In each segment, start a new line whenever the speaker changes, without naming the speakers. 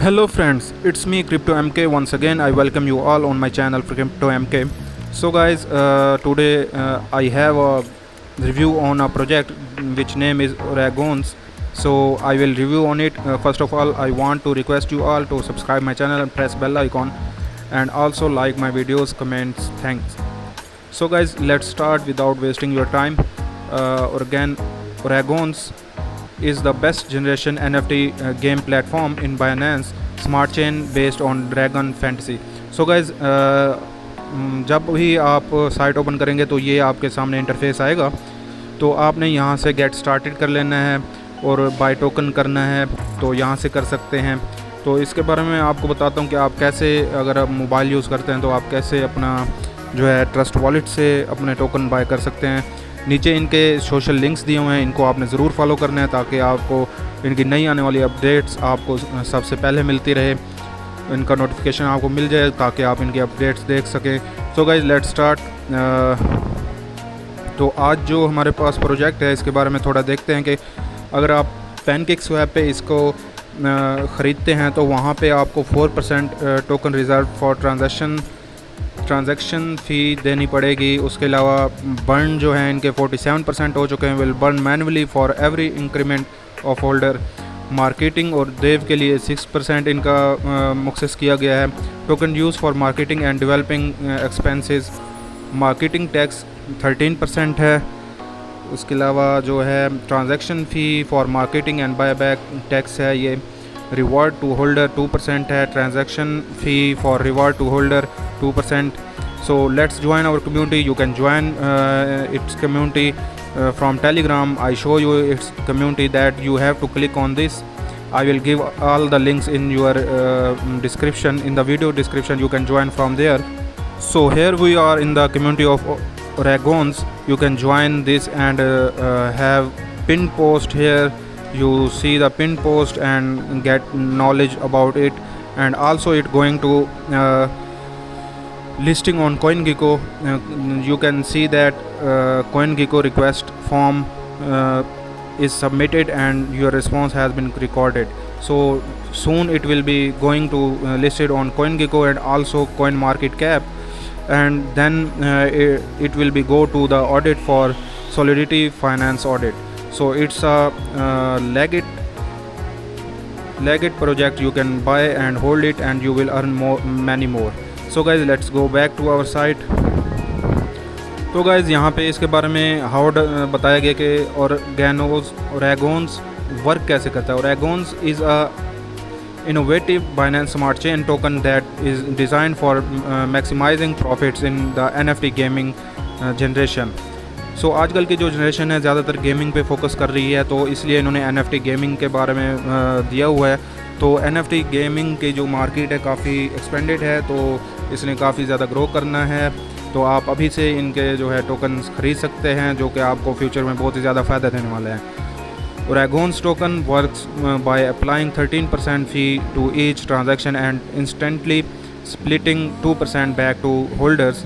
Hello friends, it's me Crypto MK. Once again I welcome you all on my channel for Crypto MK. So guys, today I have a review on a project which name is Oragons. So I will review on it. First of all, I want to request you all to subscribe my channel and press bell icon, and also like my videos, comments. Thanks. So guys, let's start without wasting your time. Oragons is the best generation NFT game platform in Binance Smart Chain based on Dragon Fantasy. So guys, जब भी आप site open करेंगे तो ये आपके सामने interface आएगा। तो आपने यहाँ से गेट स्टार्टेड कर लेना है और बाय टोकन करना है, तो यहाँ से कर सकते हैं। तो इसके बारे में आपको बताता हूँ कि आप कैसे, अगर आप मोबाइल यूज़ करते हैं तो आप कैसे अपना जो है ट्रस्ट वॉलेट से अपने टोकन बाय कर सकते हैं। नीचे इनके सोशल लिंक्स दिए हुए हैं, इनको आपने ज़रूर फॉलो करना है ताकि आपको इनकी नई आने वाली अपडेट्स आपको सबसे पहले मिलती रहे, इनका नोटिफिकेशन आपको मिल जाए ताकि आप इनकी अपडेट्स देख सकें। So guys, let's start. तो आज जो हमारे पास प्रोजेक्ट है इसके बारे में थोड़ा देखते हैं कि अगर आप PancakeSwap पे इसको ख़रीदते हैं तो वहाँ पे आपको 4% टोकन रिज़र्व फॉर ट्रांजैक्शन फ़ी देनी पड़ेगी। उसके अलावा बर्न जो है इनके 47% हो चुके हैं, will burn manually for every increment of holder. Marketing और देव के लिए 6% इनका मुख्तस किया गया है। Token use for marketing and developing expenses, marketing tax 13% है। उसके अलावा जो है transaction fee for marketing and buyback tax है ये। रिवॉर्ड टू होल्डर 2% है। Transaction fee for reward to holder 2%. So let's join our community. You can join its community from Telegram. I show you its community that you have to click on this. I will give all the links in your description, in the video description. You can join from there. So here we are in the community of Oragons. You can join this and have pin post here. You see the pin post and get knowledge about it, and also it going to listing on CoinGecko. You can see that CoinGecko request form is submitted and your response has been recorded. So soon it will be going to listed on CoinGecko and also CoinMarketCap, and then it will be go to the audit for Solidity Finance audit. So it's a legit project. You can buy and hold it and you will earn many more. So guys, let's go back to our site. तो guys, यहाँ पे इसके बारे में how बताया गया कि Oragons work कैसे करता है। Oragons is a innovative Binance Smart Chain token that is designed for maximizing profits in the NFT gaming generation. सो आजकल की जो जनरेशन है ज़्यादातर गेमिंग पे फोकस कर रही है, तो इसलिए इन्होंने NFT गेमिंग के बारे में दिया हुआ है। तो NFT गेमिंग की जो मार्केट है काफ़ी एक्सपेंडेड है, तो इसने काफ़ी ज़्यादा ग्रो करना है। तो आप अभी से इनके जो है टोकन्स ख़रीद सकते हैं, जो कि आपको फ्यूचर में बहुत ही ज़्यादा फ़ायदा देने वाले हैं। Oragons token works by applying 13% fee to each transaction and instantly splitting 2% back to holders.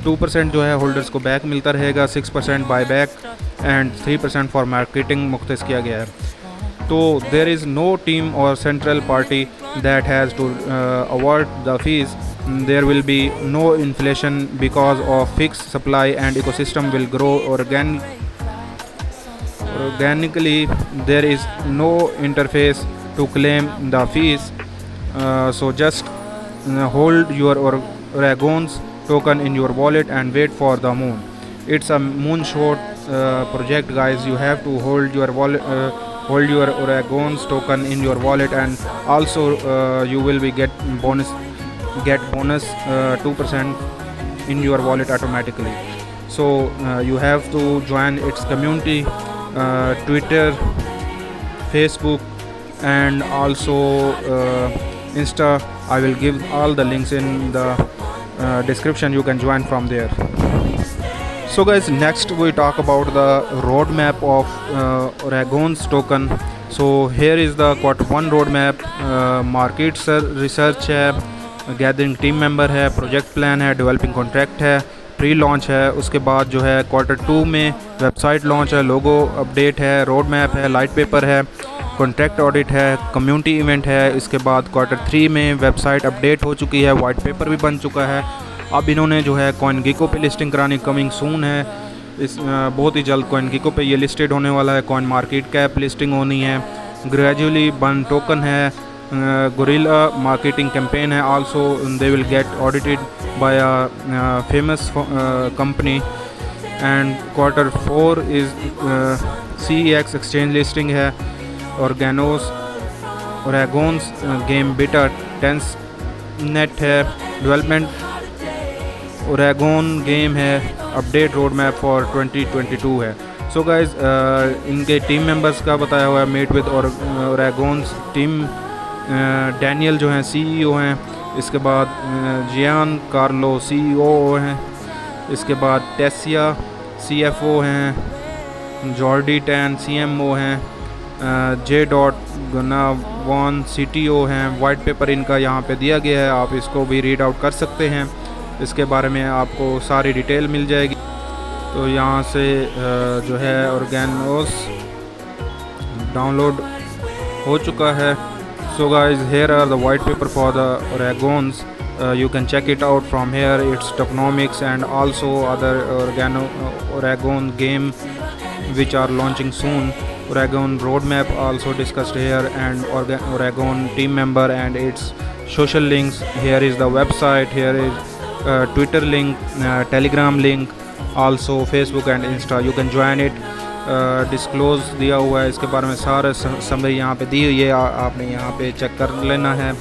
2% जो है होल्डर्स को बैक मिलता रहेगा, 6% buy back and 3% for marketing मुख्तस किया गया है। तो there is no team or central party that has to award the fees. There will be no inflation because of fix supply and ecosystem will grow organically. There is no interface to claim the fees. So just hold your Oragons token in your wallet and wait for the moon. It's a moonshot project, guys. You have to hold your wallet, hold your Oragons token in your wallet, and also you will be get bonus 2% in your wallet automatically. So you have to join its community, Twitter, Facebook, and also Insta. I will give all the links in the description. You can join from there. So guys, next we talk about the roadmap of Oragons token. So here is the Q1 roadmap. Market research है, gathering team member है, project plan है, developing contract है, pre launch है। उसके बाद जो है Q2 में वेबसाइट लॉन्च है, लोगो अपडेट है, रोड मैप है, लाइट पेपर है, कॉन्ट्रैक्ट ऑडिट है, कम्युनिटी इवेंट है। इसके बाद Q3 में वेबसाइट अपडेट हो चुकी है, वाइट पेपर भी बन चुका है। अब इन्होंने जो है CoinGecko पे लिस्टिंग करानी, कमिंग सून है। इस बहुत ही जल्द CoinGecko पे ये लिस्टेड होने वाला है। कॉइन मार्केट कैप लिस्टिंग होनी है। ग्रेजुअली बर्न टोकन है। गुरिल्ला मार्केटिंग कैंपेन है। Also they will get audited bye a famous company. And Q4 is CEX exchange listing है। ऑर्गेनोस ओरेगोन्स गेम बीटा टेंस नेट है। डेवलपमेंट ओरेगोन गेम है। Update road map for 2022 है। So guys इनके team members का बताया हुआ है। मीट विद ओरेगोन्स टीम डैनियल जो हैं CEO हैं। इसके बाद जियान कार्लो CEO हैं। इसके बाद टेसिया CFO हैं। जॉर्डी टैन CMO हैं। J.Gunawan CTO हैं। वाइट पेपर इनका यहाँ पे दिया गया है, आप इसको भी रीड आउट कर सकते हैं। इसके बारे में आपको सारी डिटेल मिल जाएगी। तो यहाँ से जो है ऑर्गेनोस डाउनलोड हो चुका है। So guys, here are the white paper for the Oragons. You can check it out from here. It's tokenomics and also other Oragon game which are launching soon. Oragon roadmap also discussed here, and Oragon team member and its social links. Here is the website. Here is Twitter link, Telegram link, also Facebook and Insta. You can join it. Disclose दिया हुआ है, इसके बारे में सारे summary यहाँ पे दी हुई है, आपने यहाँ पे चेक कर लेना है।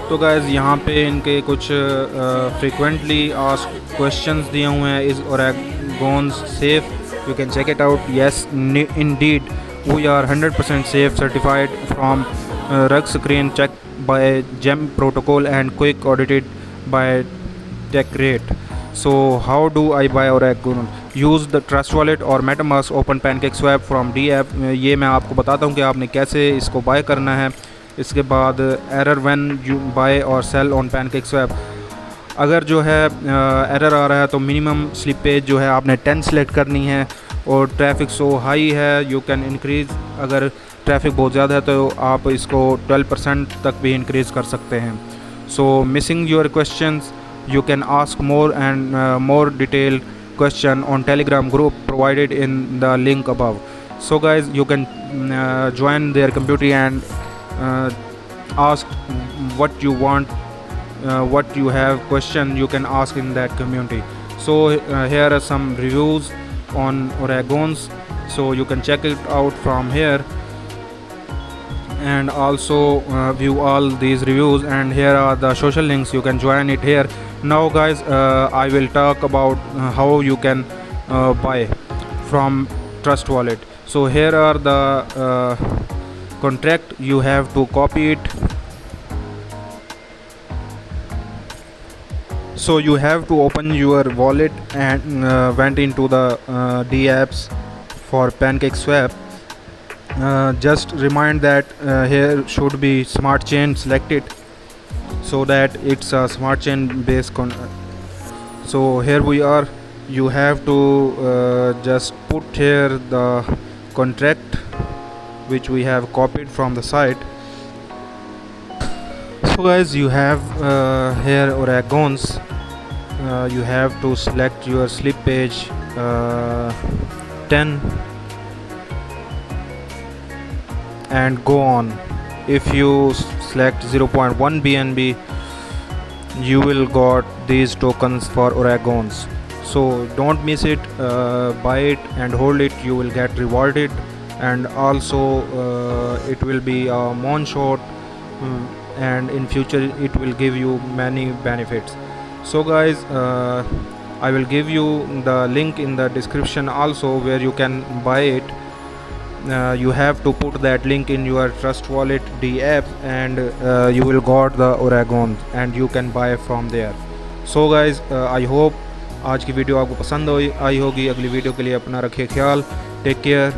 तो गाइज़ यहाँ पे इनके कुछ फ्रीक्वेंटली आस्क्ड क्वेश्चंस दिए हुए हैं। Is Oregon safe? You can check it out. Yes indeed we are 100% safe, certified from rug screen check by gem protocol and quick audited by TechRate. So how do I buy Oragon? Use the Trust Wallet और MetaMask, open PancakeSwap from DApp। ये मैं आपको बताता हूँ कि आपने कैसे इसको बाय करना है। इसके बाद एरर व्हेन यू बाय और सेल ऑन PancakeSwap। अगर जो है एरर आ रहा है तो मिनिमम स्लिपेज जो है आपने 10 सेलेक्ट करनी है। और ट्रैफिक सो हाई है, यू कैन इंक्रीज़। अगर ट्रैफिक बहुत ज़्यादा है तो आप इसको 12% तक भी इंक्रीज़ कर सकते हैं। So missing your questions, you can ask more and more detailed question on Telegram group provided in the link above. So guys, you can join their community and ask what you want, what you have question you can ask in that community. So here are some reviews on Oragons, so you can check it out from here and also view all these reviews, and here are the social links, you can join it here. Now guys, I will talk about how you can buy from Trust Wallet. So here are the contract, you have to copy it. So you have to open your wallet and went into the DApps for PancakeSwap. Just remind that here should be smart chain selected, so that it's a smart chain based so here we are. You have to just put here the contract which we have copied from the site. So guys, you have here Oragons. You have to select your slip page 10 and go on. If you select 0.1 BNB, you will got these tokens for Oragons. So don't miss it, buy it and hold it, you will get rewarded, and also it will be a moonshot, and in future it will give you many benefits. So guys, I will give you the link in the description also where you can buy it. You have to put that link in your Trust Wallet DApp and you will got the Oragon and you can buy from there. So guys, I hope आज की video आपको पसंद आई होगी। अगली video के लिए अपना रखिए ख्याल। Take care.